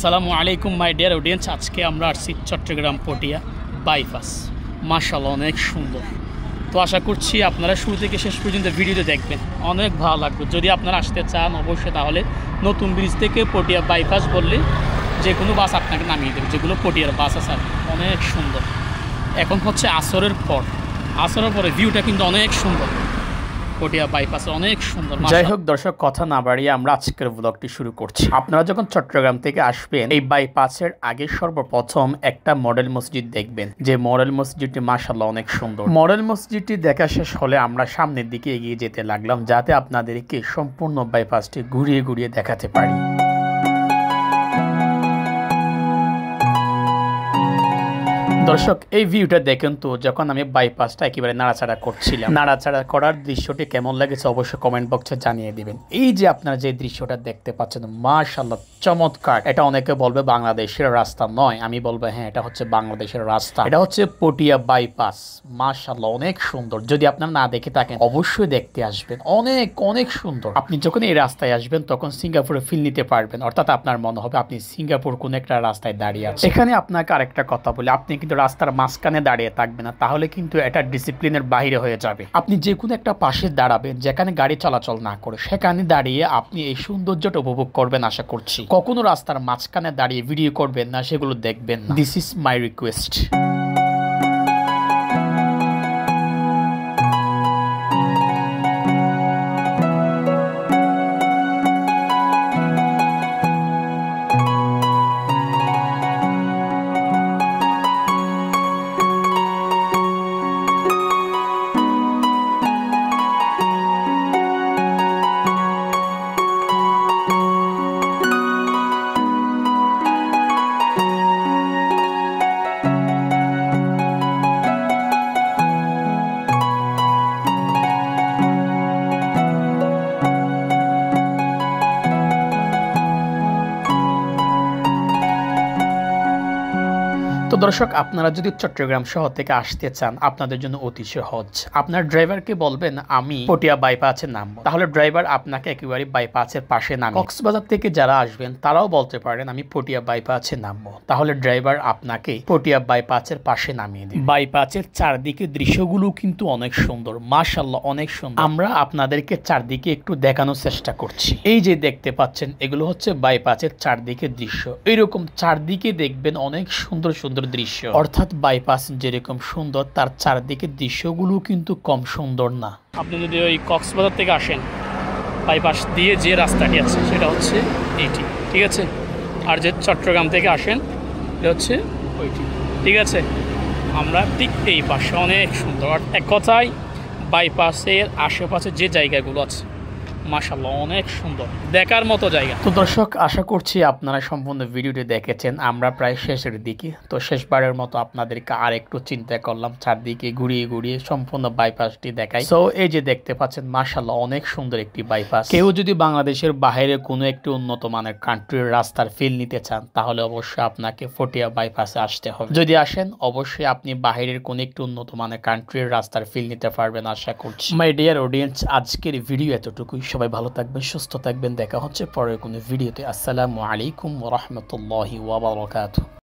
সালামু আলাইকুম my dear audience. আজকে আমরা আসছি চট্টগ্রাম পটিয়া বাইপাস। মাশাআল্লাহ অনেক সুন্দর। তো আশা করছি আপনারা শুরু থেকে শেষ পর্যন্ত ভিডিওতে দেখবেন, অনেক ভালো লাগবে। যদি আপনারা আসতে চান অবশ্যই তাহলে নতুন ব্রিজ থেকে পটিয়া বাইপাস বললে যে কোনো বাস আপনাকে নামিয়ে দেবে, যেগুলো পটিয়ার বাস আছে। অনেক সুন্দর। এখন হচ্ছে আসরের পরে ভিউটা কিন্তু অনেক সুন্দর। পটিয়া বাইপাস অনেক সুন্দর। যাই হোক দর্শক, কথা না বাড়িয়ে আমরা আজকের ব্লগটি শুরু করছি। আপনারা যখন চট্টগ্রাম থেকে আসবেন, এই বাইপাসের আগে সর্বপ্রথম একটা মডেল মসজিদ দেখবেন, যে মডেল মসজিদটি মাশাআল্লাহ অনেক সুন্দর। মডেল মসজিদটি দেখা শেষ হলে আমরা সামনের দিকে এগিয়ে যেতে লাগলাম, যাতে আপনাদেরকে সম্পূর্ণ বাইপাসটি ঘুরিয়ে ঘুরিয়ে দেখাতে পারি। দর্শক, এই ভিউটা দেখেন তো, যখন আমি বাইপাসটা একেবারে নাড়াচাড়া করছিলাম, নাড়াচাড়া করার দৃশ্যটি কেমন লেগেছে অবশ্যই কমেন্ট বক্সে জানিয়ে দিবেন। এই যে আপনারা যে দৃশ্যটা দেখতে পাচ্ছেন, মাশাআল্লাহ চমৎকার। এটা অনেকে বলবে বাংলাদেশের রাস্তা নয়, আমি বলবো হ্যাঁ, এটা হচ্ছে বাংলাদেশের রাস্তা। এটা হচ্ছে পটিয়া বাইপাস। মাশাআল্লাহ অনেক সুন্দর। যদি আপনারা না দেখে থাকেন অবশ্যই দেখতে আসবেন, অনেক অনেক সুন্দর। আপনি যখন এই রাস্তায় আসবেন তখন সিঙ্গাপুরে ফিল নিতে পারবেন, অর্থাৎ আপনার মনে হবে আপনি সিঙ্গাপুর কোন একটা রাস্তায় দাঁড়িয়ে আছেন। এখানে আপনাকে আরেকটা কথা বলি, আপনি কিন্তু রাস্তার মাঝখানে দাঁড়িয়ে থাকবে না, তাহলে কিন্তু এটা ডিসিপ্লিনের বাইরে হয়ে যাবে। আপনি যে কোনো একটা পাশে দাঁড়াবেন যেখানে গাড়ি চলাচল না করে, সেখানে দাঁড়িয়ে আপনি এই সৌন্দর্যটা উপভোগ করবেন আশা করছি। কখনো রাস্তার মাঝখানে দাঁড়িয়ে ভিডিও করবেন না, সেগুলো দেখবেন না। This is my request. তো দর্শক, আপনারা যদি চট্টগ্রাম শহর থেকে আসতে চান, আপনাদের জন্য অতি সহজ। আপনার ড্রাইভারকে বলবেন আমি পটিয়া বাইপাসে নামবো, তাহলে ড্রাইভার আপনাকে একেবারে বাইপাসের পাশে নামবে। কক্সবাজার থেকে যারা আসবেন তারাও বলতে পারেন আমি পটিয়া বাইপাসে নামবো, তাহলে ড্রাইভার আপনাকে পটিয়া বাইপাসের পাশে নামিয়ে দেবে। বাইপাসের চারদিকে দৃশ্যগুলো কিন্তু অনেক সুন্দর, মাশাআল্লাহ অনেক সুন্দর। আমরা আপনাদেরকে চারদিকে একটু দেখানোর চেষ্টা করছি। এই যে দেখতে পাচ্ছেন, এগুলো হচ্ছে বাইপাসের চারদিকে দৃশ্য। এইরকম চারদিকে দেখবেন অনেক সুন্দর সুন্দর দৃশ্য, অর্থাৎ বাইপাস যেরকম সুন্দর তার চারদিকে দৃশ্যগুলো কিন্তু কম সুন্দর না। আপনি যদি ওই কক্সবাজার থেকে আসেন, বাইপাস দিয়ে যে রাস্তাটি আছে সেটা হচ্ছে এইটি, ঠিক আছে। আর যে চট্টগ্রাম থেকে আসেন এটা হচ্ছে ওইটি, ঠিক আছে। আমরা ঠিক এই পাশে অনেক সুন্দর। এক কথায় বাইপাসের আশেপাশে যে জায়গাগুলো আছে মাশাআল্লাহ অনেক সুন্দর, দেখার মতো জায়গা। তো দর্শক, আশা করছি আপনারা সম্পূর্ণ ভিডিওটি দেখেছেন। আমরা প্রায় শেষের দিকে, তো শেষবারের মতো আপনাদেরকে আর একটু চিন্তা করলাম চারদিকে ঘুরিয়ে ঘুরিয়ে সম্পূর্ণ বাইপাসটি দেখাই। তো এই যে দেখতে পাচ্ছেন, মাশাআল্লাহ অনেক সুন্দর একটি বাইপাস। কেউ যদি বাংলাদেশের বাইরে কোনো একটি উন্নত মানের কান্ট্রির রাস্তার ফিল নিতে চান, তাহলে অবশ্যই আপনাকে পটিয়া বাইপাসে আসতে হবে। যদি আসেন অবশ্যই আপনি বাইরের কোনো একটি উন্নত মানের কান্ট্রির রাস্তার ফিল নিতে পারবেন আশা করছি। মাই ডিয়ার অডিয়েন্স, আজকের ভিডিও এতটুকুই। সবাই ভালো থাকবেন, সুস্থ থাকবেন। দেখা হচ্ছে পরের কোনো ভিডিওতে। আসসালামু আলাইকুম ওয়া রাহমাতুল্লাহি ওয়া বারাকাতুহু।